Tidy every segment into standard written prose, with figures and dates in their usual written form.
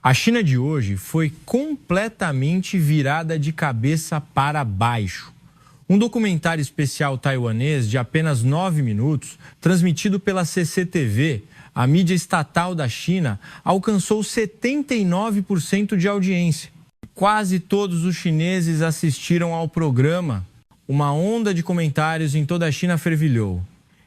A China de hoje foi completamente virada de cabeça para baixo. Um documentário especial taiwanês de apenas 9 minutos, transmitido pela CCTV, a mídia estatal da China, alcançou 79% de audiência. Quase todos os chineses assistiram ao programa. Uma onda de comentários em toda a China fervilhou.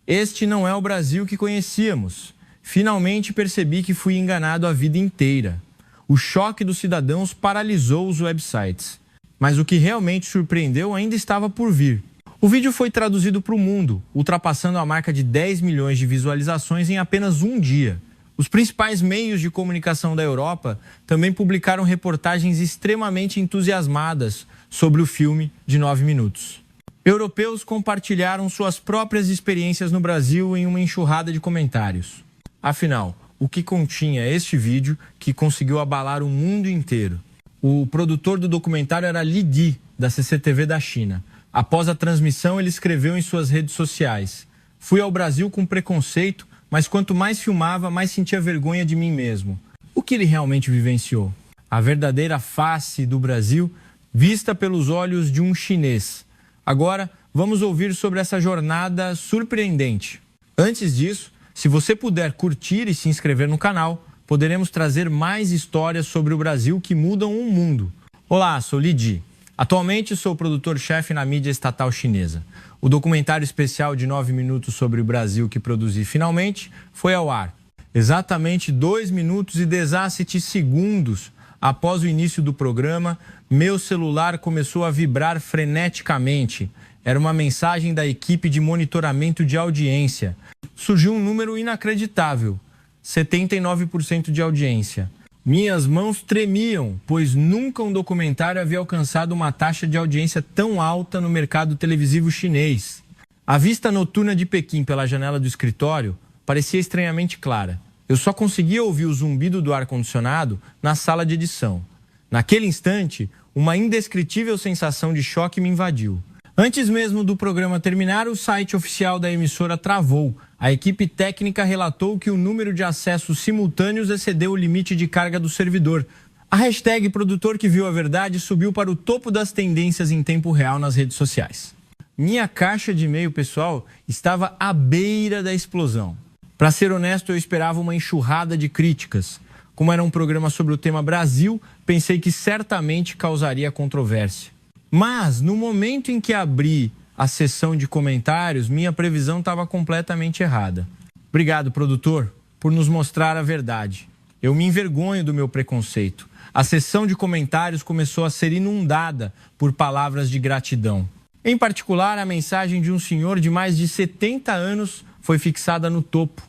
Este não é o Brasil que conhecíamos. Finalmente percebi que fui enganado a vida inteira. O choque dos cidadãos paralisou os websites. Mas o que realmente surpreendeu ainda estava por vir. O vídeo foi traduzido para o mundo, ultrapassando a marca de 10 milhões de visualizações em apenas um dia. Os principais meios de comunicação da Europa também publicaram reportagens extremamente entusiasmadas sobre o filme de 9 minutos. Europeus compartilharam suas próprias experiências no Brasil em uma enxurrada de comentários. Afinal, o que continha este vídeo que conseguiu abalar o mundo inteiro? O produtor do documentário era Li Di, da CCTV da China. Após a transmissão, ele escreveu em suas redes sociais: "Fui ao Brasil com preconceito, mas quanto mais filmava, mais sentia vergonha de mim mesmo." O que ele realmente vivenciou? A verdadeira face do Brasil vista pelos olhos de um chinês. Agora, vamos ouvir sobre essa jornada surpreendente. Antes disso, se você puder curtir e se inscrever no canal, poderemos trazer mais histórias sobre o Brasil que mudam o mundo. Olá, sou Li Di. Atualmente sou produtor-chefe na mídia estatal chinesa. O documentário especial de 9 minutos sobre o Brasil que produzi finalmente foi ao ar. Exatamente 2 minutos e 17 segundos após o início do programa, meu celular começou a vibrar freneticamente. Era uma mensagem da equipe de monitoramento de audiência. Surgiu um número inacreditável: 79% de audiência. Minhas mãos tremiam, pois nunca um documentário havia alcançado uma taxa de audiência tão alta no mercado televisivo chinês. A vista noturna de Pequim pela janela do escritório parecia estranhamente clara. Eu só conseguia ouvir o zumbido do ar-condicionado na sala de edição. Naquele instante, uma indescritível sensação de choque me invadiu. Antes mesmo do programa terminar, o site oficial da emissora travou. A equipe técnica relatou que o número de acessos simultâneos excedeu o limite de carga do servidor. A hashtag produtor que viu a verdade subiu para o topo das tendências em tempo real nas redes sociais. Minha caixa de e-mail pessoal estava à beira da explosão. Para ser honesto, eu esperava uma enxurrada de críticas. Como era um programa sobre o tema Brasil, pensei que certamente causaria controvérsia. Mas, no momento em que abri a seção de comentários, minha previsão estava completamente errada. Obrigado, produtor, por nos mostrar a verdade. Eu me envergonho do meu preconceito. A seção de comentários começou a ser inundada por palavras de gratidão. Em particular, a mensagem de um senhor de mais de 70 anos foi fixada no topo.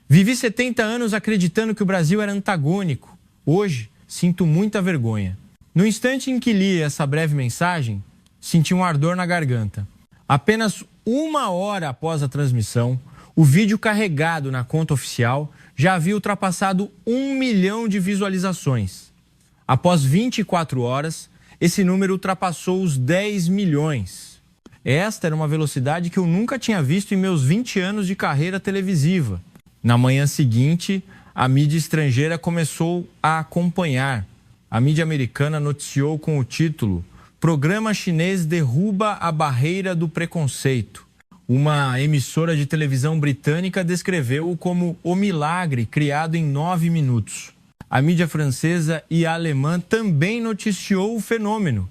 Vivi 70 anos acreditando que o Brasil era antagônico. Hoje, sinto muita vergonha. No instante em que li essa breve mensagem, senti um ardor na garganta. Apenas 1 hora após a transmissão, o vídeo carregado na conta oficial já havia ultrapassado 1 milhão de visualizações. Após 24 horas, esse número ultrapassou os 10 milhões. Esta era uma velocidade que eu nunca tinha visto em meus 20 anos de carreira televisiva. Na manhã seguinte, a mídia estrangeira começou a acompanhar. A mídia americana noticiou com o título: "Programa chinês derruba a barreira do preconceito." Uma emissora de televisão britânica descreveu-o como o milagre criado em 9 minutos. A mídia francesa e a alemã também noticiou o fenômeno.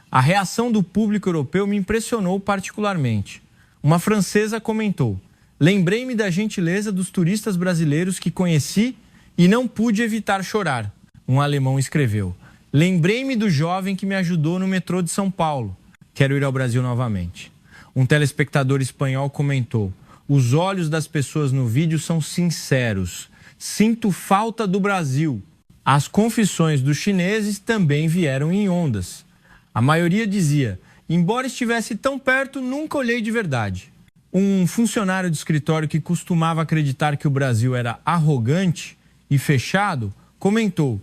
A reação do público europeu me impressionou particularmente. Uma francesa comentou: "Lembrei-me da gentileza dos turistas brasileiros que conheci e não pude evitar chorar." Um alemão escreveu: "Lembrei-me do jovem que me ajudou no metrô de São Paulo. Quero ir ao Brasil novamente." Um telespectador espanhol comentou: "Os olhos das pessoas no vídeo são sinceros. Sinto falta do Brasil." As confissões dos chineses também vieram em ondas. A maioria dizia: "Embora estivesse tão perto, nunca olhei de verdade." Um funcionário de escritório que costumava acreditar que o Brasil era arrogante e fechado comentou: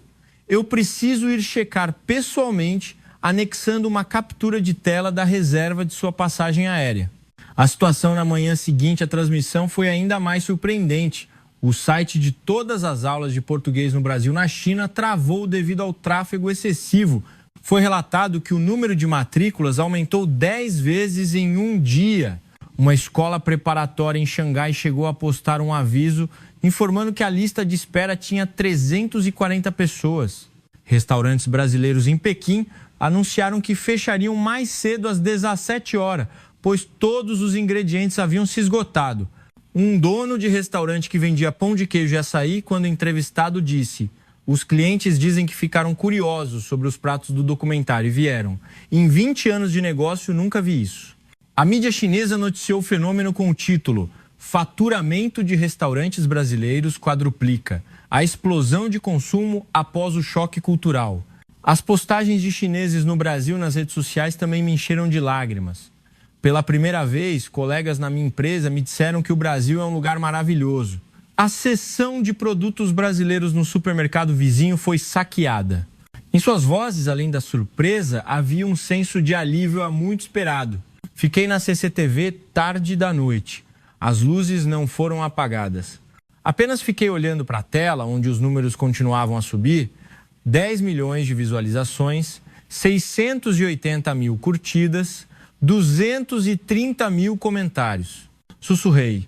"Eu preciso ir checar pessoalmente, anexando uma captura de tela da reserva de sua passagem aérea." A situação na manhã seguinte à transmissão foi ainda mais surpreendente. O site de todas as aulas de português no Brasil na China travou devido ao tráfego excessivo. Foi relatado que o número de matrículas aumentou 10 vezes em um dia. Uma escola preparatória em Xangai chegou a postar um aviso informando que a lista de espera tinha 340 pessoas. Restaurantes brasileiros em Pequim anunciaram que fechariam mais cedo às 17 horas, pois todos os ingredientes haviam se esgotado. Um dono de restaurante que vendia pão de queijo e açaí, quando entrevistado, disse: os clientes dizem que ficaram curiosos sobre os pratos do documentário e vieram. Em 20 anos de negócio, nunca vi isso. A mídia chinesa noticiou o fenômeno com o título: Faturamento de restaurantes brasileiros quadruplica. A explosão de consumo após o choque cultural. As postagens de chineses no Brasil nas redes sociais também me encheram de lágrimas. Pela primeira vez, colegas na minha empresa me disseram que o Brasil é um lugar maravilhoso. A seção de produtos brasileiros no supermercado vizinho foi saqueada. Em suas vozes, além da surpresa, havia um senso de alívio há muito esperado. Fiquei na CCTV tarde da noite. As luzes não foram apagadas. Apenas fiquei olhando para a tela, onde os números continuavam a subir. 10 milhões de visualizações, 680 mil curtidas, 230 mil comentários. Sussurrei: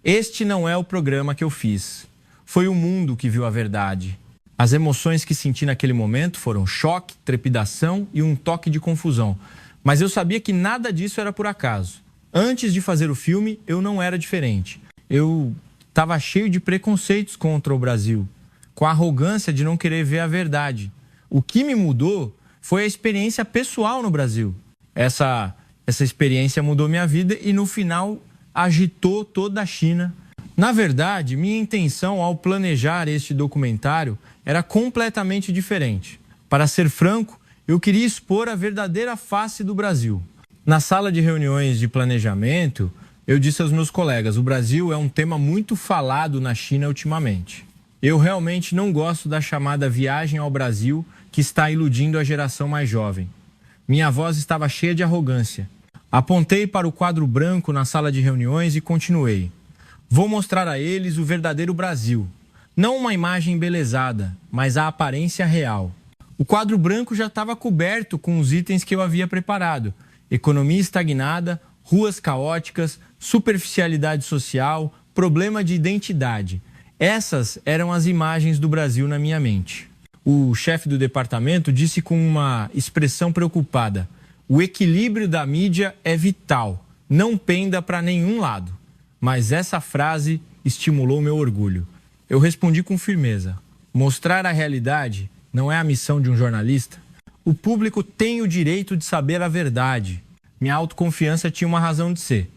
este não é o programa que eu fiz. Foi o mundo que viu a verdade. As emoções que senti naquele momento foram choque, trepidação e um toque de confusão. Mas eu sabia que nada disso era por acaso. Antes de fazer o filme, eu não era diferente. Eu estava cheio de preconceitos contra o Brasil, com a arrogância de não querer ver a verdade. O que me mudou foi a experiência pessoal no Brasil. Essa experiência mudou minha vida e, no final, agitou toda a China. Na verdade, minha intenção ao planejar este documentário era completamente diferente. Para ser franco, eu queria expor a verdadeira face do Brasil. Na sala de reuniões de planejamento, eu disse aos meus colegas: o Brasil é um tema muito falado na China ultimamente. Eu realmente não gosto da chamada viagem ao Brasil, que está iludindo a geração mais jovem. Minha voz estava cheia de arrogância. Apontei para o quadro branco na sala de reuniões e continuei: vou mostrar a eles o verdadeiro Brasil. Não uma imagem embelezada, mas a aparência real. O quadro branco já estava coberto com os itens que eu havia preparado: economia estagnada, ruas caóticas, superficialidade social, problema de identidade. Essas eram as imagens do Brasil na minha mente. O chefe do departamento disse com uma expressão preocupada: o equilíbrio da mídia é vital, não penda para nenhum lado. Mas essa frase estimulou meu orgulho. Eu respondi com firmeza: mostrar a realidade não é a missão de um jornalista? O público tem o direito de saber a verdade. Minha autoconfiança tinha uma razão de ser.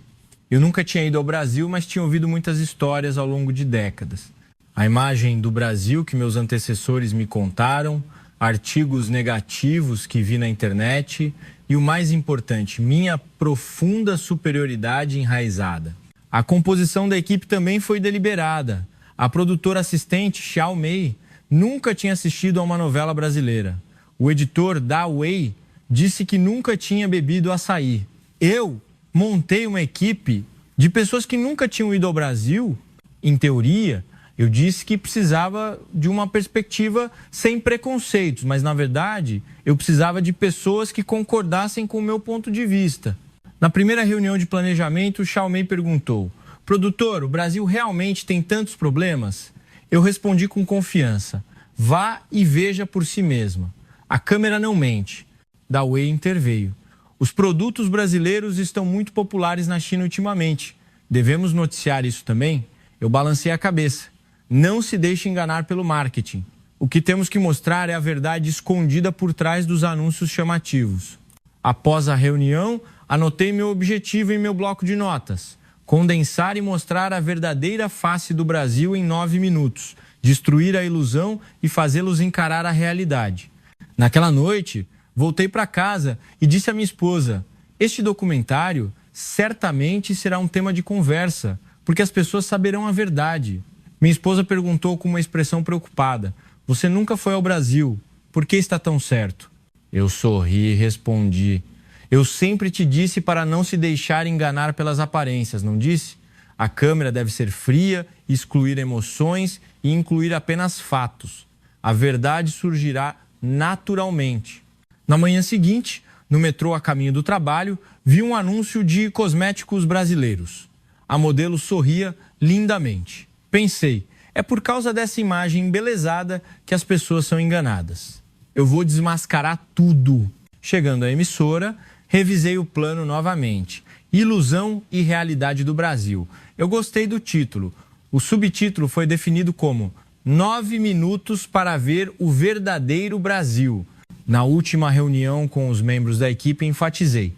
Eu nunca tinha ido ao Brasil, mas tinha ouvido muitas histórias ao longo de décadas. A imagem do Brasil que meus antecessores me contaram, artigos negativos que vi na internet e, o mais importante, minha profunda superioridade enraizada. A composição da equipe também foi deliberada. A produtora assistente, Xiao Mei, nunca tinha assistido a uma novela brasileira. O editor, Da Wei, disse que nunca tinha bebido açaí. Eu montei uma equipe de pessoas que nunca tinham ido ao Brasil. Em teoria, eu disse que precisava de uma perspectiva sem preconceitos, mas, na verdade, eu precisava de pessoas que concordassem com o meu ponto de vista. Na primeira reunião de planejamento, o Xiao Mei perguntou: produtor, o Brasil realmente tem tantos problemas? Eu respondi com confiança: vá e veja por si mesma. A câmera não mente. Da Wei interveio: os produtos brasileiros estão muito populares na China ultimamente. Devemos noticiar isso também? Eu balancei a cabeça. Não se deixe enganar pelo marketing. O que temos que mostrar é a verdade escondida por trás dos anúncios chamativos. Após a reunião, anotei meu objetivo em meu bloco de notas: condensar e mostrar a verdadeira face do Brasil em 9 minutos, destruir a ilusão e fazê-los encarar a realidade. Naquela noite, voltei para casa e disse à minha esposa: este documentário certamente será um tema de conversa, porque as pessoas saberão a verdade. Minha esposa perguntou com uma expressão preocupada: você nunca foi ao Brasil, por que está tão certo? Eu sorri e respondi: eu sempre te disse para não se deixar enganar pelas aparências, não disse? A câmera deve ser fria, excluir emoções e incluir apenas fatos. A verdade surgirá naturalmente. Na manhã seguinte, no metrô a caminho do trabalho, vi um anúncio de cosméticos brasileiros. A modelo sorria lindamente. Pensei, é por causa dessa imagem embelezada que as pessoas são enganadas. Eu vou desmascarar tudo. Chegando à emissora, revisei o plano novamente. Ilusão e realidade do Brasil. Eu gostei do título. O subtítulo foi definido como 9 minutos para ver o verdadeiro Brasil. Na última reunião com os membros da equipe, enfatizei.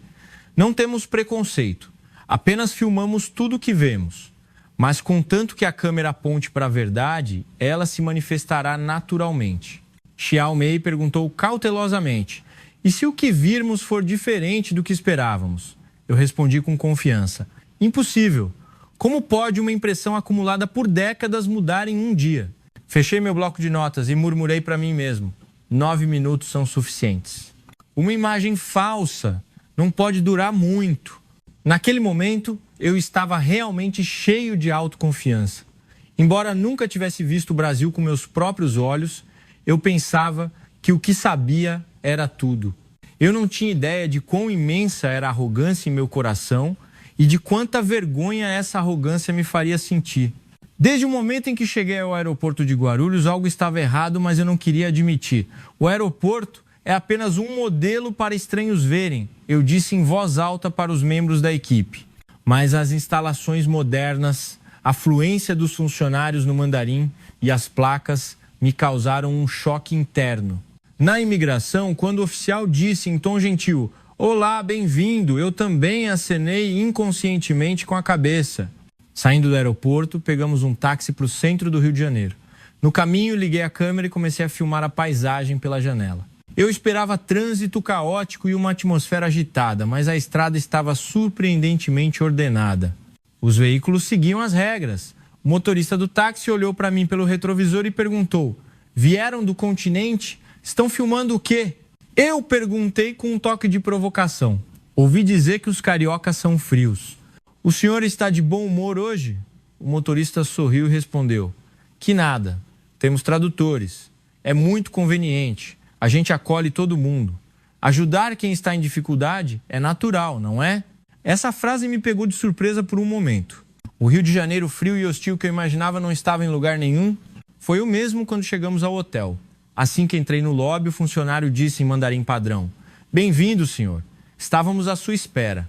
Não temos preconceito. Apenas filmamos tudo o que vemos. Mas contanto que a câmera aponte para a verdade, ela se manifestará naturalmente. Xiao Mei perguntou cautelosamente. E se o que virmos for diferente do que esperávamos? Eu respondi com confiança. Impossível. Como pode uma impressão acumulada por décadas mudar em um dia? Fechei meu bloco de notas e murmurei para mim mesmo. 9 minutos são suficientes. Uma imagem falsa não pode durar muito. Naquele momento, eu estava realmente cheio de autoconfiança. Embora nunca tivesse visto o Brasil com meus próprios olhos, eu pensava que o que sabia era tudo. Eu não tinha ideia de quão imensa era a arrogância em meu coração e de quanta vergonha essa arrogância me faria sentir. Desde o momento em que cheguei ao aeroporto de Guarulhos, algo estava errado, mas eu não queria admitir. O aeroporto é apenas um modelo para estranhos verem, eu disse em voz alta para os membros da equipe. Mas as instalações modernas, a fluência dos funcionários no mandarim e as placas me causaram um choque interno. Na imigração, quando o oficial disse em tom gentil, "Olá, bem-vindo", eu também acenei inconscientemente com a cabeça. Saindo do aeroporto, pegamos um táxi para o centro do Rio de Janeiro. No caminho, liguei a câmera e comecei a filmar a paisagem pela janela. Eu esperava trânsito caótico e uma atmosfera agitada, mas a estrada estava surpreendentemente ordenada. Os veículos seguiam as regras. O motorista do táxi olhou para mim pelo retrovisor e perguntou, "Vieram do continente? Estão filmando o quê?" Eu perguntei com um toque de provocação. Ouvi dizer que os cariocas são frios. "O senhor está de bom humor hoje?" O motorista sorriu e respondeu, "Que nada, temos tradutores. É muito conveniente. A gente acolhe todo mundo. Ajudar quem está em dificuldade é natural, não é?" Essa frase me pegou de surpresa por um momento. O Rio de Janeiro frio e hostil que eu imaginava não estava em lugar nenhum. Foi o mesmo quando chegamos ao hotel. Assim que entrei no lobby, o funcionário disse em mandarim padrão, "Bem-vindo, senhor. Estávamos à sua espera."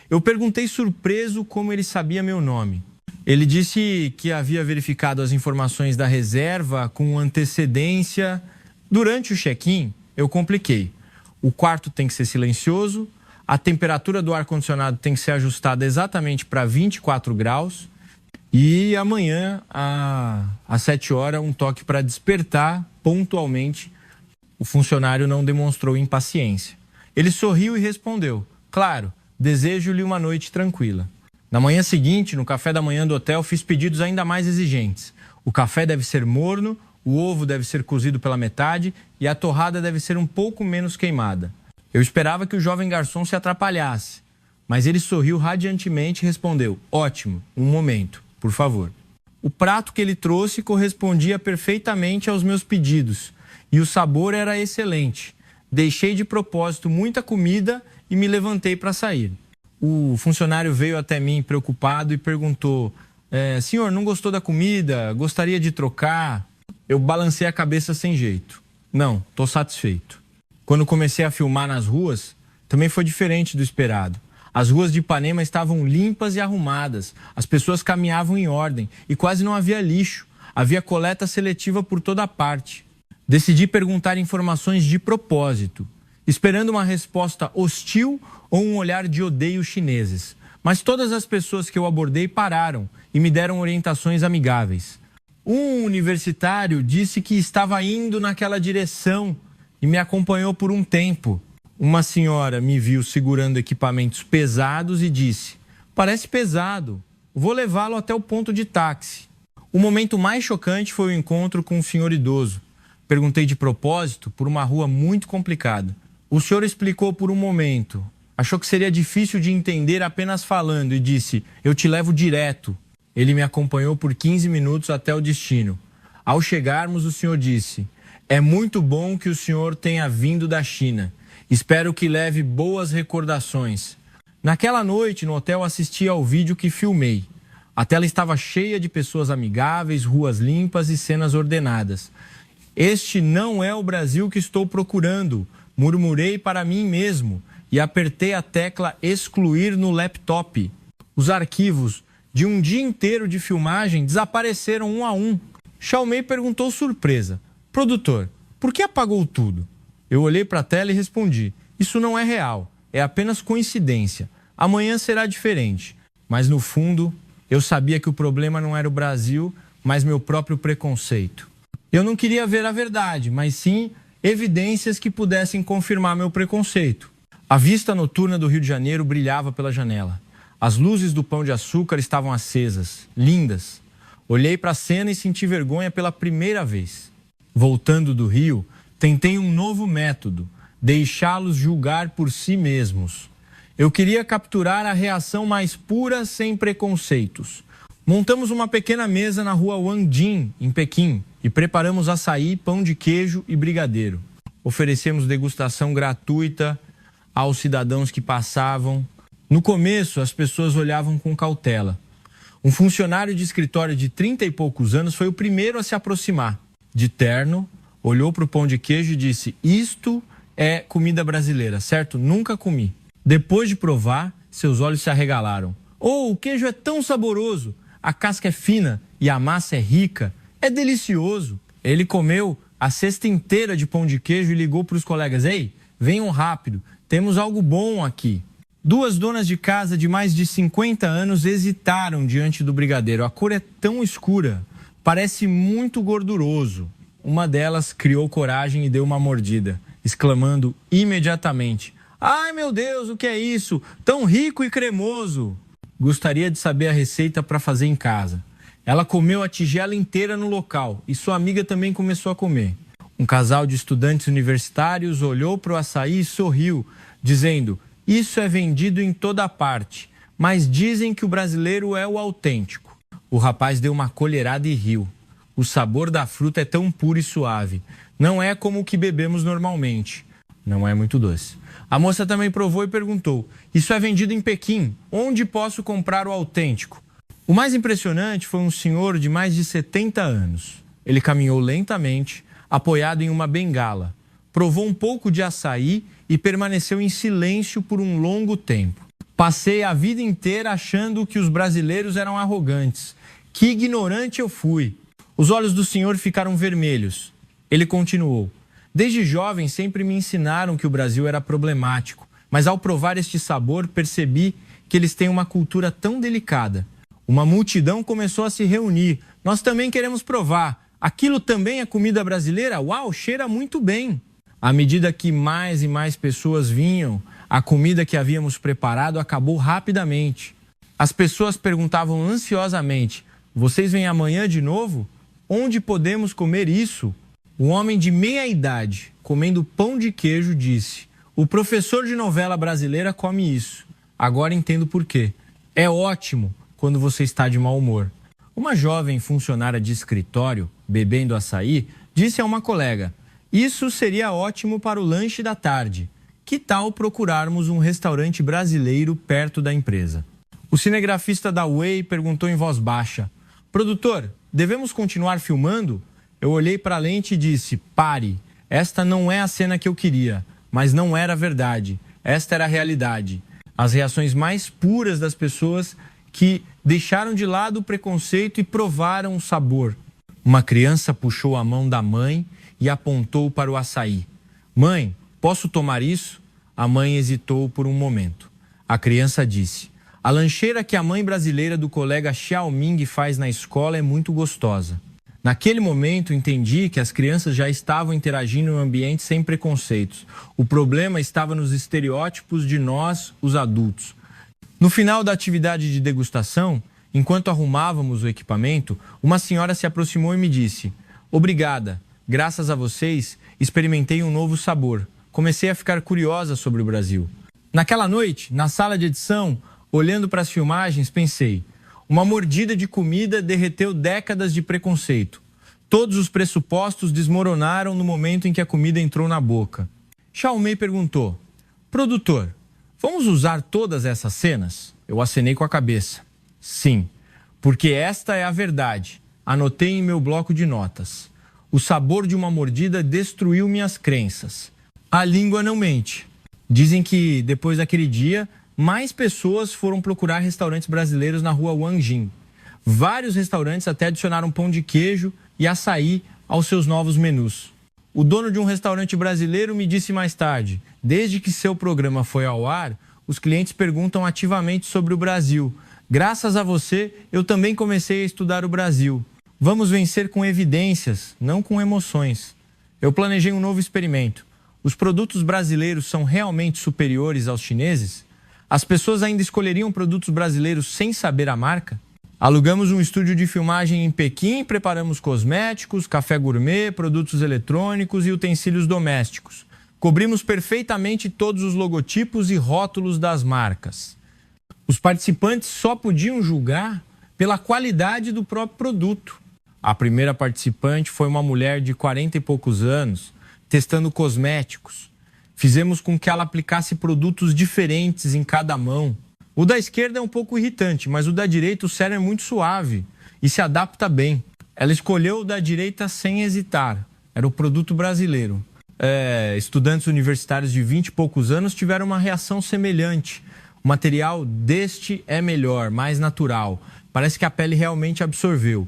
Eu perguntei surpreso como ele sabia meu nome. Ele disse que havia verificado as informações da reserva com antecedência. Durante o check-in, eu compliquei. O quarto tem que ser silencioso, a temperatura do ar-condicionado tem que ser ajustada exatamente para 24 graus e amanhã, às 7 horas, um toque para despertar pontualmente. O funcionário não demonstrou impaciência. Ele sorriu e respondeu, "Claro, desejo-lhe uma noite tranquila." Na manhã seguinte, no café da manhã do hotel, fiz pedidos ainda mais exigentes. O café deve ser morno, o ovo deve ser cozido pela metade e a torrada deve ser um pouco menos queimada. Eu esperava que o jovem garçom se atrapalhasse, mas ele sorriu radiantemente e respondeu, "Ótimo, um momento, por favor." O prato que ele trouxe correspondia perfeitamente aos meus pedidos e o sabor era excelente. Deixei de propósito muita comida e me levantei para sair. O funcionário veio até mim preocupado e perguntou, "Senhor, não gostou da comida? Gostaria de trocar?" Eu balancei a cabeça sem jeito. "Não, estou satisfeito." Quando comecei a filmar nas ruas, também foi diferente do esperado. As ruas de Ipanema estavam limpas e arrumadas, as pessoas caminhavam em ordem e quase não havia lixo. Havia coleta seletiva por toda parte. Decidi perguntar informações de propósito, esperando uma resposta hostil ou um olhar de odeio chineses. Mas todas as pessoas que eu abordei pararam e me deram orientações amigáveis. Um universitário disse que estava indo naquela direção e me acompanhou por um tempo. Uma senhora me viu segurando equipamentos pesados e disse, "Parece pesado, vou levá-lo até o ponto de táxi." O momento mais chocante foi o encontro com um senhor idoso. Perguntei de propósito por uma rua muito complicada. O senhor explicou por um momento. Achou que seria difícil de entender apenas falando e disse, "Eu te levo direto." Ele me acompanhou por 15 minutos até o destino. Ao chegarmos, o senhor disse: "É muito bom que o senhor tenha vindo da China. Espero que leve boas recordações." Naquela noite, no hotel, assisti ao vídeo que filmei. A tela estava cheia de pessoas amigáveis, ruas limpas e cenas ordenadas. "Este não é o Brasil que estou procurando", murmurei para mim mesmo e apertei a tecla excluir no laptop. Os arquivos de um dia inteiro de filmagem desapareceram um a um. Xiaomei perguntou surpresa: "Produtor, por que apagou tudo?" Eu olhei para a tela e respondi: "Isso não é real, é apenas coincidência. Amanhã será diferente." Mas no fundo, eu sabia que o problema não era o Brasil, mas meu próprio preconceito. Eu não queria ver a verdade, mas sim evidências que pudessem confirmar meu preconceito. A vista noturna do Rio de Janeiro brilhava pela janela. As luzes do Pão de Açúcar estavam acesas, lindas. Olhei para a cena e senti vergonha pela primeira vez. Voltando do Rio, tentei um novo método: deixá-los julgar por si mesmos. Eu queria capturar a reação mais pura, sem preconceitos. Montamos uma pequena mesa na rua Wangjing, em Pequim, e preparamos açaí, pão de queijo e brigadeiro. Oferecemos degustação gratuita aos cidadãos que passavam. No começo, as pessoas olhavam com cautela. Um funcionário de escritório de 30 e poucos anos foi o primeiro a se aproximar. De terno, olhou para o pão de queijo e disse: "Isto é comida brasileira, certo? Nunca comi." Depois de provar, seus olhos se arregalaram. "Oh, o queijo é tão saboroso! A casca é fina e a massa é rica. É delicioso." Ele comeu a cesta inteira de pão de queijo e ligou para os colegas: "Ei, venham rápido, temos algo bom aqui." Duas donas de casa de mais de 50 anos hesitaram diante do brigadeiro. "A cor é tão escura, parece muito gorduroso." Uma delas criou coragem e deu uma mordida, exclamando imediatamente: "Ai, meu Deus, o que é isso? Tão rico e cremoso." Gostaria de saber a receita para fazer em casa. Ela comeu a tigela inteira no local e sua amiga também começou a comer. Um casal de estudantes universitários olhou para o açaí e sorriu, dizendo: "Isso é vendido em toda parte, mas dizem que o brasileiro é o autêntico." O rapaz deu uma colherada e riu. "O sabor da fruta é tão puro e suave. Não é como o que bebemos normalmente. Não é muito doce." A moça também provou e perguntou: "Isso é vendido em Pequim. Onde posso comprar o autêntico?" O mais impressionante foi um senhor de mais de 70 anos. Ele caminhou lentamente, apoiado em uma bengala. Provou um pouco de açaí e permaneceu em silêncio por um longo tempo. "Passei a vida inteira achando que os brasileiros eram arrogantes. Que ignorante eu fui." Os olhos do senhor ficaram vermelhos. Ele continuou: "Desde jovem sempre me ensinaram que o Brasil era problemático, mas ao provar este sabor percebi que eles têm uma cultura tão delicada. Uma multidão começou a se reunir. Nós também queremos provar. Aquilo também é comida brasileira? Uau, cheira muito bem." À medida que mais e mais pessoas vinham, a comida que havíamos preparado acabou rapidamente. As pessoas perguntavam ansiosamente: "Vocês vêm amanhã de novo? Onde podemos comer isso?" Um homem de meia idade, comendo pão de queijo, disse: "O professor de novela brasileira come isso. Agora entendo por quê. É ótimo quando você está de mau humor." Uma jovem funcionária de escritório, bebendo açaí, disse a uma colega: "Isso seria ótimo para o lanche da tarde. Que tal procurarmos um restaurante brasileiro perto da empresa?" O cinegrafista da Way perguntou em voz baixa: "Produtor, devemos continuar filmando?" Eu olhei para a lente e disse: "Pare, esta não é a cena que eu queria." Mas não era verdade, esta era a realidade. As reações mais puras das pessoas que deixaram de lado o preconceito e provaram o sabor. Uma criança puxou a mão da mãe e apontou para o açaí. "Mãe, posso tomar isso?" A mãe hesitou por um momento. A criança disse: "A lancheira que a mãe brasileira do colega Xiaoming faz na escola é muito gostosa." Naquele momento, entendi que as crianças já estavam interagindo em um ambiente sem preconceitos. O problema estava nos estereótipos de nós, os adultos. No final da atividade de degustação, enquanto arrumávamos o equipamento, uma senhora se aproximou e me disse: "Obrigada, graças a vocês, experimentei um novo sabor. Comecei a ficar curiosa sobre o Brasil." Naquela noite, na sala de edição, olhando para as filmagens, pensei: Uma mordida de comida derreteu décadas de preconceito. Todos os pressupostos desmoronaram no momento em que a comida entrou na boca. Xiaomei perguntou: produtor, vamos usar todas essas cenas? Eu acenei com a cabeça. Sim, porque esta é a verdade. Anotei em meu bloco de notas. O sabor de uma mordida destruiu minhas crenças. A língua não mente. Dizem que, depois daquele dia, mais pessoas foram procurar restaurantes brasileiros na rua Wangjing. Vários restaurantes até adicionaram pão de queijo e açaí aos seus novos menus. O dono de um restaurante brasileiro me disse mais tarde: desde que seu programa foi ao ar, os clientes perguntam ativamente sobre o Brasil. Graças a você, eu também comecei a estudar o Brasil. Vamos vencer com evidências, não com emoções. Eu planejei um novo experimento. Os produtos brasileiros são realmente superiores aos chineses? As pessoas ainda escolheriam produtos brasileiros sem saber a marca? Alugamos um estúdio de filmagem em Pequim, preparamos cosméticos, café gourmet, produtos eletrônicos e utensílios domésticos. Cobrimos perfeitamente todos os logotipos e rótulos das marcas. Os participantes só podiam julgar pela qualidade do próprio produto. A primeira participante foi uma mulher de 40 e poucos anos, testando cosméticos. Fizemos com que ela aplicasse produtos diferentes em cada mão. O da esquerda é um pouco irritante, mas o da direita, o sérum é muito suave e se adapta bem. Ela escolheu o da direita sem hesitar. Era o produto brasileiro. Estudantes universitários de 20 e poucos anos tiveram uma reação semelhante. O material deste é melhor, mais natural. Parece que a pele realmente absorveu.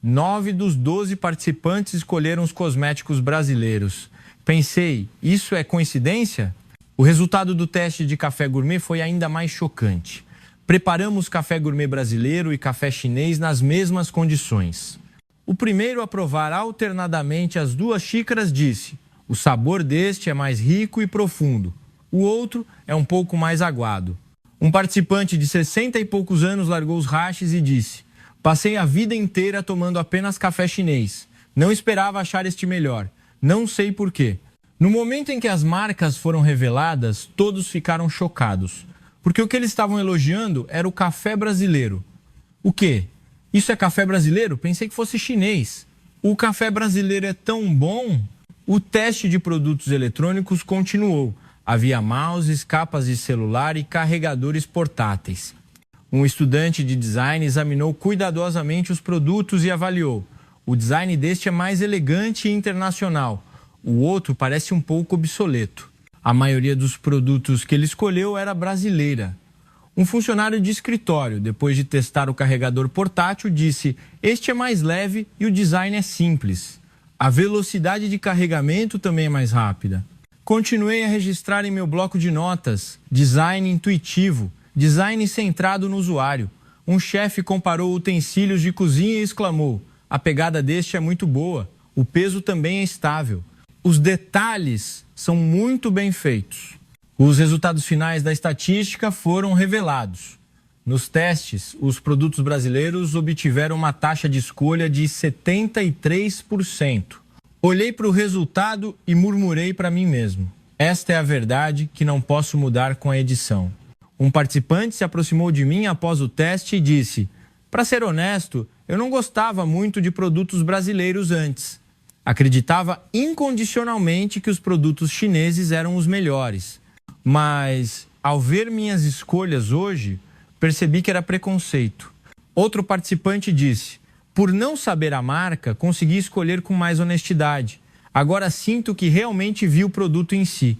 9 dos 12 participantes escolheram os cosméticos brasileiros. Pensei, isso é coincidência? O resultado do teste de café gourmet foi ainda mais chocante. Preparamos café gourmet brasileiro e café chinês nas mesmas condições. O primeiro a provar alternadamente as 2 xícaras disse: o sabor deste é mais rico e profundo. O outro é um pouco mais aguado. Um participante de 60 e poucos anos largou os hashes e disse: passei a vida inteira tomando apenas café chinês. Não esperava achar este melhor. Não sei por quê. No momento em que as marcas foram reveladas, todos ficaram chocados. Porque o que eles estavam elogiando era o café brasileiro. O quê? Isso é café brasileiro? Pensei que fosse chinês. O café brasileiro é tão bom? O teste de produtos eletrônicos continuou. Havia mouses, capas de celular e carregadores portáteis. Um estudante de design examinou cuidadosamente os produtos e avaliou: o design deste é mais elegante e internacional. O outro parece um pouco obsoleto. A maioria dos produtos que ele escolheu era brasileira. Um funcionário de escritório, depois de testar o carregador portátil, disse: este é mais leve e o design é simples. A velocidade de carregamento também é mais rápida. Continuei a registrar em meu bloco de notas: design intuitivo, design centrado no usuário. Um chefe comparou utensílios de cozinha e exclamou: a pegada deste é muito boa, o peso também é estável. Os detalhes são muito bem feitos. Os resultados finais da estatística foram revelados. Nos testes, os produtos brasileiros obtiveram uma taxa de escolha de 73%. Olhei para o resultado e murmurei para mim mesmo: esta é a verdade que não posso mudar com a edição. Um participante se aproximou de mim após o teste e disse: para ser honesto, eu não gostava muito de produtos brasileiros antes. Acreditava incondicionalmente que os produtos chineses eram os melhores. Mas, ao ver minhas escolhas hoje, percebi que era preconceito. Outro participante disse: por não saber a marca, consegui escolher com mais honestidade. Agora sinto que realmente vi o produto em si.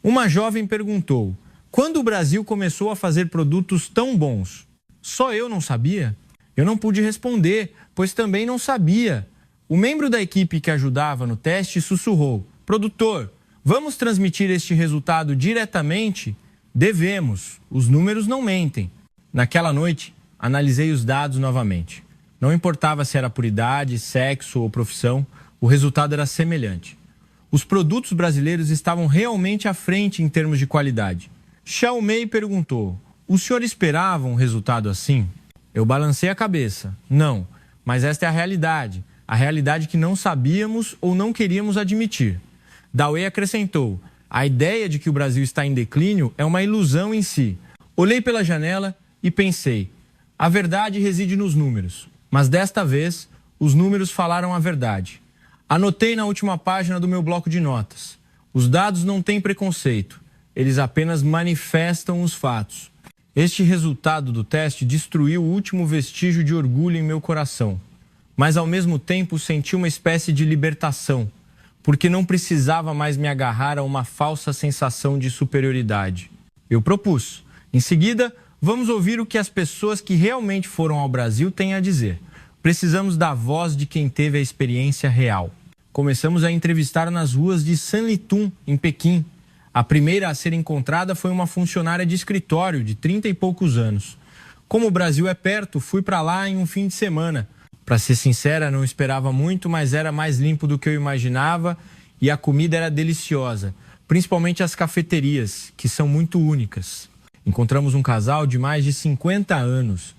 Uma jovem perguntou: quando o Brasil começou a fazer produtos tão bons? Só eu não sabia? Eu não pude responder, pois também não sabia. O membro da equipe que ajudava no teste sussurrou: produtor, vamos transmitir este resultado diretamente? Devemos, os números não mentem. Naquela noite, analisei os dados novamente. Não importava se era por idade, sexo ou profissão, o resultado era semelhante. Os produtos brasileiros estavam realmente à frente em termos de qualidade. Xiaomei perguntou: o senhor esperava um resultado assim? Eu balancei a cabeça. Não, mas esta é a realidade. A realidade que não sabíamos ou não queríamos admitir. Dawei acrescentou: a ideia de que o Brasil está em declínio é uma ilusão em si. Olhei pela janela e pensei: A verdade reside nos números, mas desta vez os números falaram a verdade. Anotei na última página do meu bloco de notas. Os dados não têm preconceito, eles apenas manifestam os fatos. Este resultado do teste destruiu o último vestígio de orgulho em meu coração, mas ao mesmo tempo senti uma espécie de libertação, porque não precisava mais me agarrar a uma falsa sensação de superioridade. Eu propus. Em seguida, vamos ouvir o que as pessoas que realmente foram ao Brasil têm a dizer. Precisamos da voz de quem teve a experiência real. Começamos a entrevistar nas ruas de Sanlitun, em Pequim. A primeira a ser encontrada foi uma funcionária de escritório de 30 e poucos anos. Como o Brasil é perto, fui para lá em um fim de semana. Para ser sincera, não esperava muito, mas era mais limpo do que eu imaginava e a comida era deliciosa, principalmente as cafeterias, que são muito únicas. Encontramos um casal de mais de 50 anos.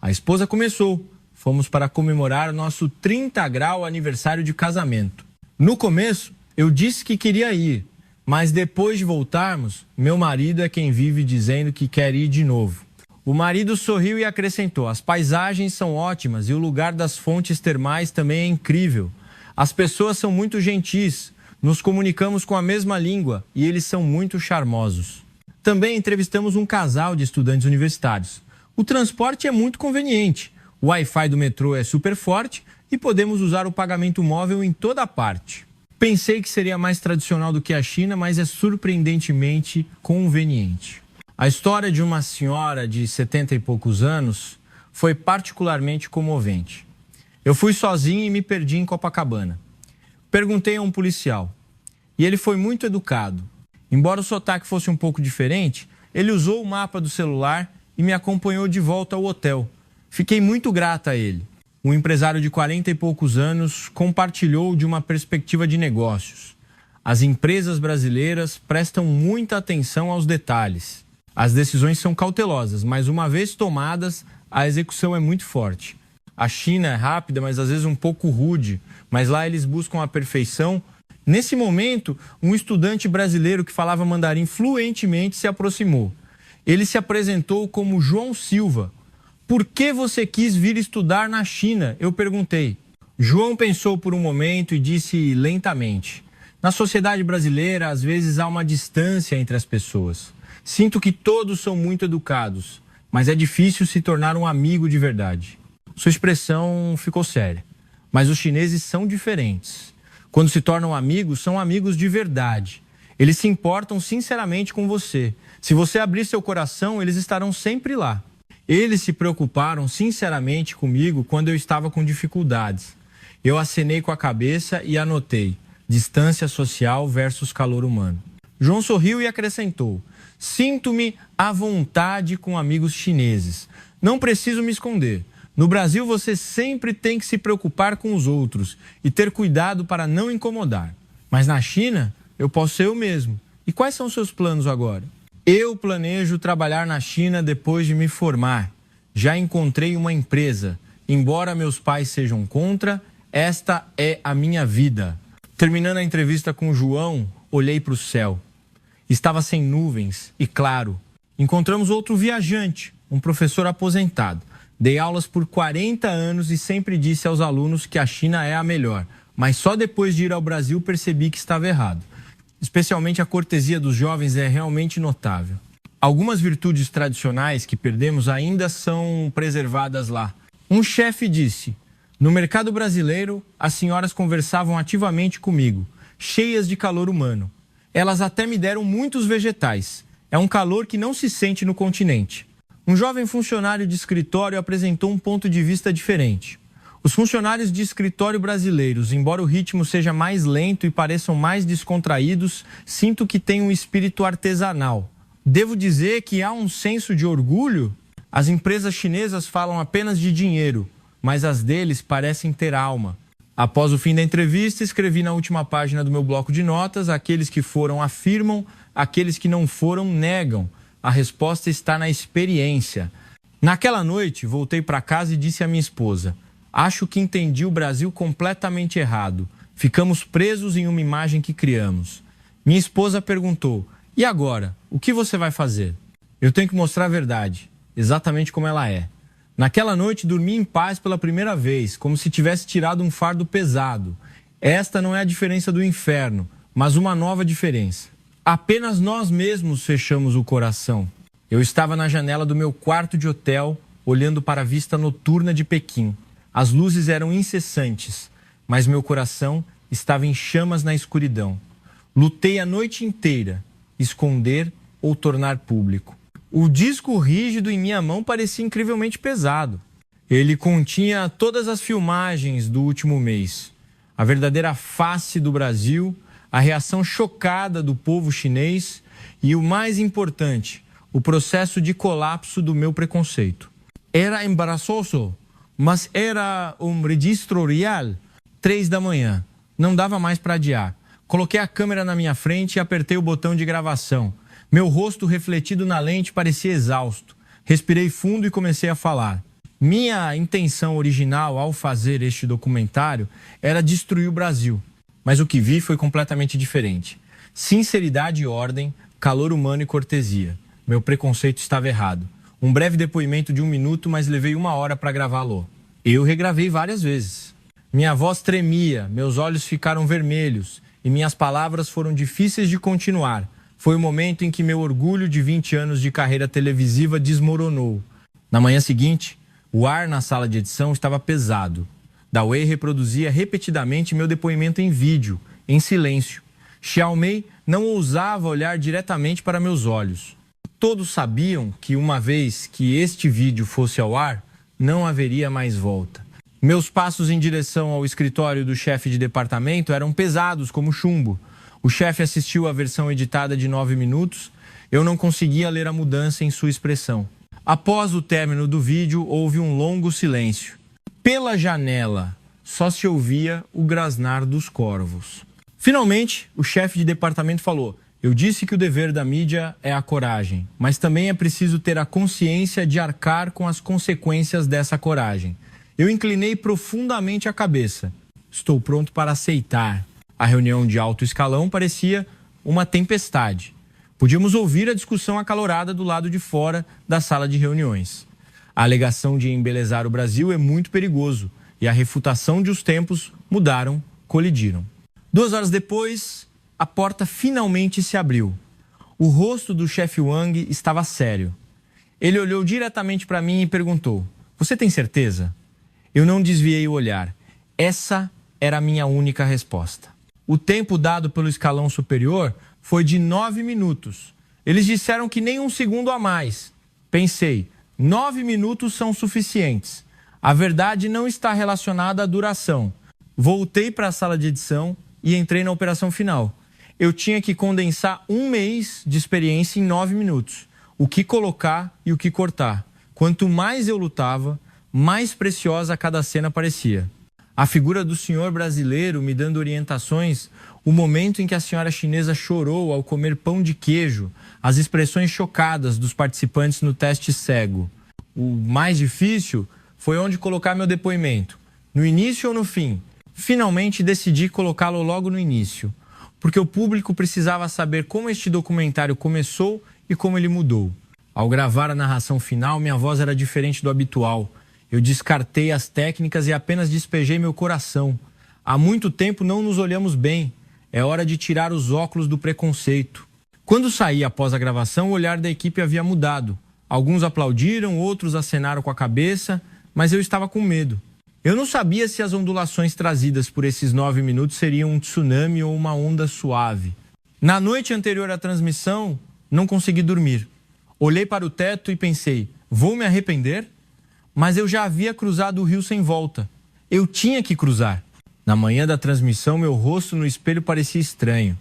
A esposa começou. Fomos para comemorar nosso 30 grau aniversário de casamento. No começo, eu disse que queria ir. Mas depois de voltarmos, meu marido é quem vive dizendo que quer ir de novo. O marido sorriu e acrescentou: as paisagens são ótimas e o lugar das fontes termais também é incrível. As pessoas são muito gentis, nos comunicamos com a mesma língua e eles são muito charmosos. Também entrevistamos um casal de estudantes universitários. O transporte é muito conveniente, o Wi-Fi do metrô é super forte e podemos usar o pagamento móvel em toda parte. Pensei que seria mais tradicional do que a China, mas é surpreendentemente conveniente. A história de uma senhora de 70 e poucos anos foi particularmente comovente. Eu fui sozinho e me perdi em Copacabana. Perguntei a um policial e ele foi muito educado. Embora o sotaque fosse um pouco diferente, ele usou o mapa do celular e me acompanhou de volta ao hotel. Fiquei muito grata a ele. Um empresário de 40 e poucos anos compartilhou de uma perspectiva de negócios. As empresas brasileiras prestam muita atenção aos detalhes. As decisões são cautelosas, mas uma vez tomadas, a execução é muito forte. A China é rápida, mas às vezes um pouco rude, mas lá eles buscam a perfeição. Nesse momento, um estudante brasileiro que falava mandarim fluentemente se aproximou. Ele se apresentou como João Silva. Por que você quis vir estudar na China? Eu perguntei. João pensou por um momento e disse lentamente: na sociedade brasileira, às vezes há uma distância entre as pessoas. Sinto que todos são muito educados, mas é difícil se tornar um amigo de verdade. Sua expressão ficou séria, mas os chineses são diferentes. Quando se tornam amigos, são amigos de verdade. Eles se importam sinceramente com você. Se você abrir seu coração, eles estarão sempre lá. Eles se preocuparam sinceramente comigo quando eu estava com dificuldades. Eu acenei com a cabeça e anotei: distância social versus calor humano. João sorriu e acrescentou: sinto-me à vontade com amigos chineses. Não preciso me esconder. No Brasil, você sempre tem que se preocupar com os outros e ter cuidado para não incomodar. Mas na China, eu posso ser eu mesmo. E quais são os seus planos agora? Eu planejo trabalhar na China depois de me formar. Já encontrei uma empresa. Embora meus pais sejam contra, esta é a minha vida. Terminando a entrevista com o João, olhei para o céu. Estava sem nuvens e claro. Encontramos outro viajante, um professor aposentado. Dei aulas por 40 anos e sempre disse aos alunos que a China é a melhor. Mas só depois de ir ao Brasil percebi que estava errado. Especialmente a cortesia dos jovens é realmente notável. Algumas virtudes tradicionais que perdemos ainda são preservadas lá. Um chefe disse: no mercado brasileiro, as senhoras conversavam ativamente comigo, cheias de calor humano. Elas até me deram muitos vegetais. É um calor que não se sente no continente. Um jovem funcionário de escritório apresentou um ponto de vista diferente. Os funcionários de escritório brasileiros, embora o ritmo seja mais lento e pareçam mais descontraídos, sinto que têm um espírito artesanal. Devo dizer que há um senso de orgulho? As empresas chinesas falam apenas de dinheiro, mas as deles parecem ter alma. Após o fim da entrevista, escrevi na última página do meu bloco de notas: aqueles que foram afirmam, aqueles que não foram negam. A resposta está na experiência. Naquela noite, voltei para casa e disse à minha esposa: acho que entendi o Brasil completamente errado. Ficamos presos em uma imagem que criamos. Minha esposa perguntou: e agora? O que você vai fazer? Eu tenho que mostrar a verdade, exatamente como ela é. Naquela noite dormi em paz pela primeira vez, como se tivesse tirado um fardo pesado. Esta não é a diferença do inferno, mas uma nova diferença. Apenas nós mesmos fechamos o coração. Eu estava na janela do meu quarto de hotel, olhando para a vista noturna de Pequim. As luzes eram incessantes, mas meu coração estava em chamas na escuridão. Lutei a noite inteira, esconder ou tornar público. O disco rígido em minha mão parecia incrivelmente pesado. Ele continha todas as filmagens do último mês, a verdadeira face do Brasil, a reação chocada do povo chinês e, o mais importante, o processo de colapso do meu preconceito. Era embaraçoso, mas era um registro real. 3 da manhã. Não dava mais para adiar. Coloquei a câmera na minha frente e apertei o botão de gravação. Meu rosto refletido na lente parecia exausto. Respirei fundo e comecei a falar. Minha intenção original ao fazer este documentário era destruir o Brasil. Mas o que vi foi completamente diferente. Sinceridade e ordem, calor humano e cortesia. Meu preconceito estava errado. Um breve depoimento de 1 minuto, mas levei 1 hora para gravá-lo. Eu regravei várias vezes. Minha voz tremia, meus olhos ficaram vermelhos e minhas palavras foram difíceis de continuar. Foi o momento em que meu orgulho de 20 anos de carreira televisiva desmoronou. Na manhã seguinte, o ar na sala de edição estava pesado. Dawei reproduzia repetidamente meu depoimento em vídeo, em silêncio. Xiaomei não ousava olhar diretamente para meus olhos. Todos sabiam que uma vez que este vídeo fosse ao ar, não haveria mais volta. Meus passos em direção ao escritório do chefe de departamento eram pesados como chumbo. O chefe assistiu à versão editada de 9 minutos. Eu não conseguia ler a mudança em sua expressão. Após o término do vídeo, houve um longo silêncio. Pela janela, só se ouvia o grasnar dos corvos. Finalmente, o chefe de departamento falou: eu disse que o dever da mídia é a coragem, mas também é preciso ter a consciência de arcar com as consequências dessa coragem. Eu inclinei profundamente a cabeça. Estou pronto para aceitar. A reunião de alto escalão parecia uma tempestade. Podíamos ouvir a discussão acalorada do lado de fora da sala de reuniões. A alegação de embelezar o Brasil é muito perigoso e a refutação de os tempos mudaram, colidiram. 2 horas depois, a porta finalmente se abriu. O rosto do chefe Wang estava sério. Ele olhou diretamente para mim e perguntou: você tem certeza? Eu não desviei o olhar. Essa era a minha única resposta. O tempo dado pelo escalão superior foi de 9 minutos. Eles disseram que nem 1 segundo a mais. Pensei, 9 minutos são suficientes. A verdade não está relacionada à duração. Voltei para a sala de edição e entrei na operação final. Eu tinha que condensar 1 mês de experiência em 9 minutos. O que colocar e o que cortar. Quanto mais eu lutava, mais preciosa cada cena parecia. A figura do senhor brasileiro me dando orientações, o momento em que a senhora chinesa chorou ao comer pão de queijo, as expressões chocadas dos participantes no teste cego. O mais difícil foi onde colocar meu depoimento, no início ou no fim. Finalmente decidi colocá-lo logo no início, porque o público precisava saber como este documentário começou e como ele mudou. Ao gravar a narração final, minha voz era diferente do habitual. Eu descartei as técnicas e apenas despejei meu coração. Há muito tempo não nos olhamos bem. É hora de tirar os óculos do preconceito. Quando saí após a gravação, o olhar da equipe havia mudado. Alguns aplaudiram, outros acenaram com a cabeça, mas eu estava com medo. Eu não sabia se as ondulações trazidas por esses 9 minutos seriam um tsunami ou uma onda suave. Na noite anterior à transmissão, não consegui dormir. Olhei para o teto e pensei, vou me arrepender? Mas eu já havia cruzado o rio sem volta. Eu tinha que cruzar. Na manhã da transmissão, meu rosto no espelho parecia estranho.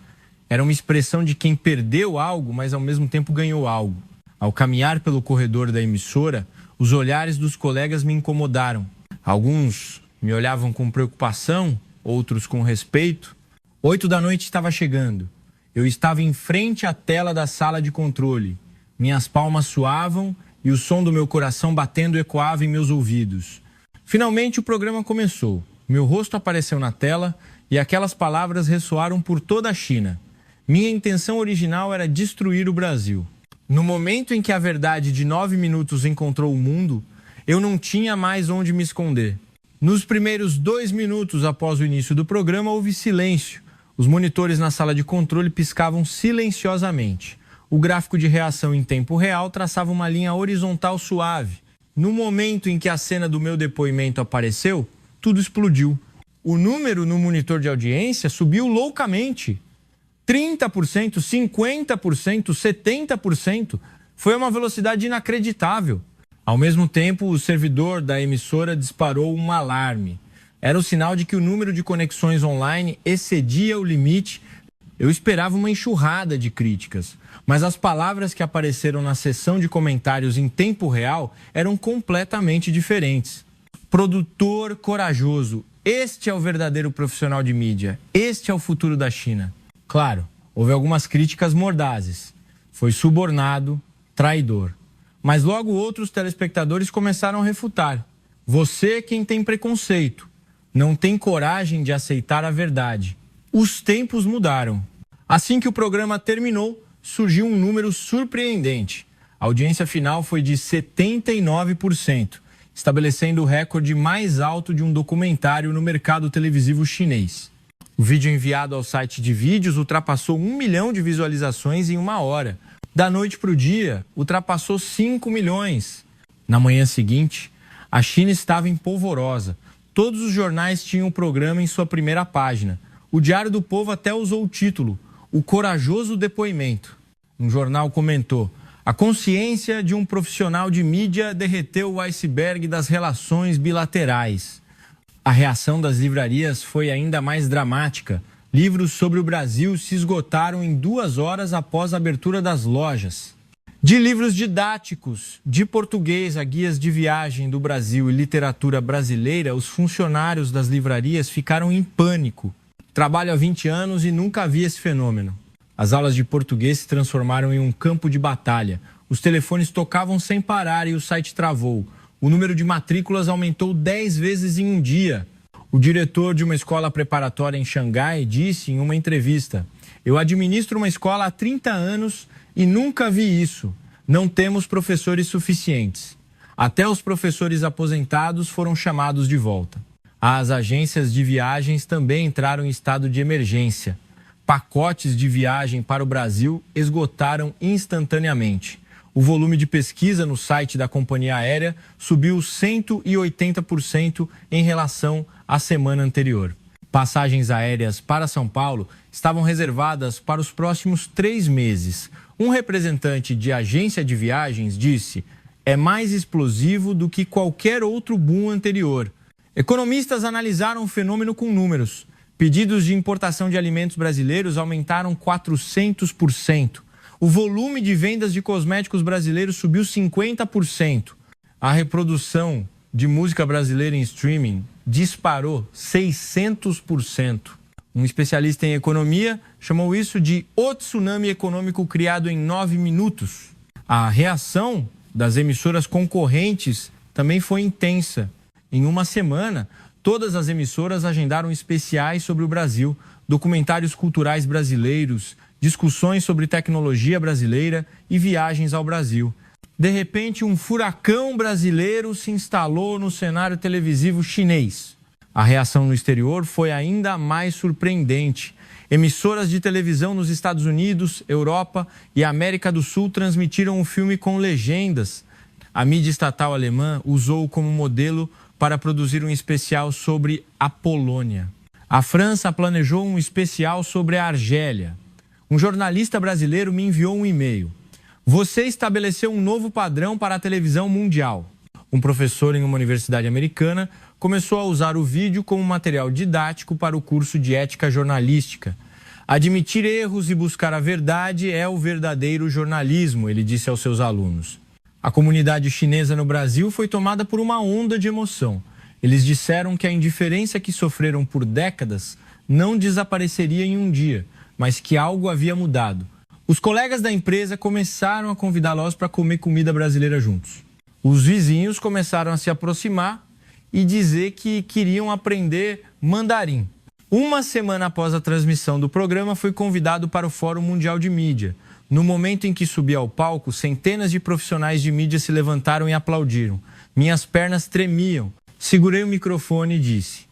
Era uma expressão de quem perdeu algo, mas ao mesmo tempo ganhou algo. Ao caminhar pelo corredor da emissora, os olhares dos colegas me incomodaram. Alguns me olhavam com preocupação, outros com respeito. 8 da noite estava chegando. Eu estava em frente à tela da sala de controle. Minhas palmas suavam e o som do meu coração batendo ecoava em meus ouvidos. Finalmente o programa começou. Meu rosto apareceu na tela e aquelas palavras ressoaram por toda a China. Minha intenção original era destruir o Brasil. No momento em que a verdade de 9 minutos encontrou o mundo, Eu não tinha mais onde me esconder. Nos primeiros 2 minutos após o início do programa, houve silêncio. Os monitores na sala de controle piscavam silenciosamente. O gráfico de reação em tempo real traçava uma linha horizontal suave. No momento em que a cena do meu depoimento apareceu, tudo explodiu. O número no monitor de audiência subiu loucamente. 30%, 50%, 70%. Foi uma velocidade inacreditável. Ao mesmo tempo, o servidor da emissora disparou um alarme. Era o sinal de que o número de conexões online excedia o limite. Eu esperava uma enxurrada de críticas, mas as palavras que apareceram na seção de comentários em tempo real eram completamente diferentes. Produtor corajoso. Este é o verdadeiro profissional de mídia. Este é o futuro da China. Claro, houve algumas críticas mordazes. Foi subornado, traidor. Mas logo outros telespectadores começaram a refutar. Você é quem tem preconceito. Não tem coragem de aceitar a verdade. Os tempos mudaram. Assim que o programa terminou, surgiu um número surpreendente. A audiência final foi de 79%, estabelecendo o recorde mais alto de um documentário no mercado televisivo chinês. O vídeo enviado ao site de vídeos ultrapassou 1 milhão de visualizações em 1 hora. Da noite para o dia, ultrapassou 5 milhões. Na manhã seguinte, a China estava em polvorosa. Todos os jornais tinham o programa em sua primeira página. O Diário do Povo até usou o título, O Corajoso Depoimento. Um jornal comentou: a consciência de um profissional de mídia derreteu o iceberg das relações bilaterais. A reação das livrarias foi ainda mais dramática. Livros sobre o Brasil se esgotaram em 2 horas após a abertura das lojas. De livros didáticos, de português a guias de viagem do Brasil e literatura brasileira, os funcionários das livrarias ficaram em pânico. Trabalho há 20 anos e nunca vi esse fenômeno. As aulas de português se transformaram em um campo de batalha. Os telefones tocavam sem parar e o site travou. O número de matrículas aumentou 10 vezes em um dia. O diretor de uma escola preparatória em Xangai disse em uma entrevista: eu administro uma escola há 30 anos e nunca vi isso. Não temos professores suficientes. Até os professores aposentados foram chamados de volta. As agências de viagens também entraram em estado de emergência. Pacotes de viagem para o Brasil esgotaram instantaneamente. O volume de pesquisa no site da companhia aérea subiu 180% em relação à semana anterior. Passagens aéreas para São Paulo estavam reservadas para os próximos 3 meses. Um representante de agência de viagens disse: é mais explosivo do que qualquer outro boom anterior. Economistas analisaram o fenômeno com números. Pedidos de importação de alimentos brasileiros aumentaram 400%. O volume de vendas de cosméticos brasileiros subiu 50%. A reprodução de música brasileira em streaming disparou 600%. Um especialista em economia chamou isso de o tsunami econômico criado em 9 minutos. A reação das emissoras concorrentes também foi intensa. Em 1 semana, todas as emissoras agendaram especiais sobre o Brasil, documentários culturais brasileiros, discussões sobre tecnologia brasileira e viagens ao Brasil. De repente, um furacão brasileiro se instalou no cenário televisivo chinês. A reação no exterior foi ainda mais surpreendente. Emissoras de televisão nos Estados Unidos, Europa e América do Sul transmitiram o filme com legendas. A mídia estatal alemã usou como modelo para produzir um especial sobre a Polônia. A França planejou um especial sobre a Argélia. Um jornalista brasileiro me enviou um e-mail. Você estabeleceu um novo padrão para a televisão mundial. Um professor em uma universidade americana começou a usar o vídeo como material didático para o curso de ética jornalística. Admitir erros e buscar a verdade é o verdadeiro jornalismo, ele disse aos seus alunos. A comunidade chinesa no Brasil foi tomada por uma onda de emoção. Eles disseram que a indiferença que sofreram por décadas não desapareceria em um dia, mas que algo havia mudado. Os colegas da empresa começaram a convidá-los para comer comida brasileira juntos. Os vizinhos começaram a se aproximar e dizer que queriam aprender mandarim. 1 semana após a transmissão do programa, fui convidado para o Fórum Mundial de Mídia. No momento em que subi ao palco, centenas de profissionais de mídia se levantaram e aplaudiram. Minhas pernas tremiam. Segurei o microfone e disse: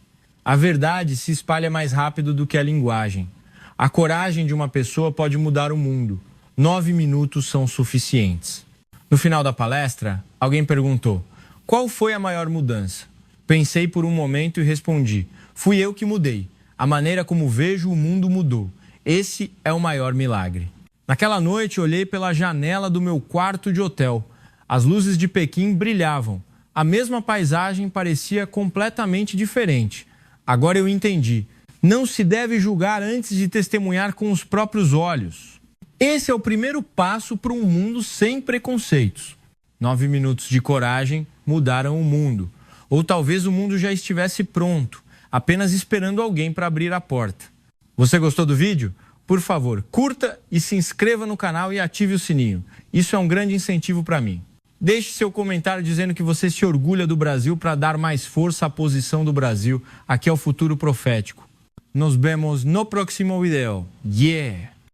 a verdade se espalha mais rápido do que a linguagem. A coragem de uma pessoa pode mudar o mundo. 9 minutos são suficientes. No final da palestra, alguém perguntou: qual foi a maior mudança? Pensei por um momento e respondi: fui eu que mudei. A maneira como vejo o mundo mudou. Esse é o maior milagre. Naquela noite, olhei pela janela do meu quarto de hotel. As luzes de Pequim brilhavam. A mesma paisagem parecia completamente diferente. Agora eu entendi. Não se deve julgar antes de testemunhar com os próprios olhos. Esse é o primeiro passo para um mundo sem preconceitos. 9 minutos de coragem mudaram o mundo. Ou talvez o mundo já estivesse pronto, apenas esperando alguém para abrir a porta. Você gostou do vídeo? Por favor, curta e se inscreva no canal e ative o sininho. Isso é um grande incentivo para mim. Deixe seu comentário dizendo que você se orgulha do Brasil para dar mais força à posição do Brasil. Aqui é o Futuro Profético. Nos vemos no próximo vídeo. Yeah!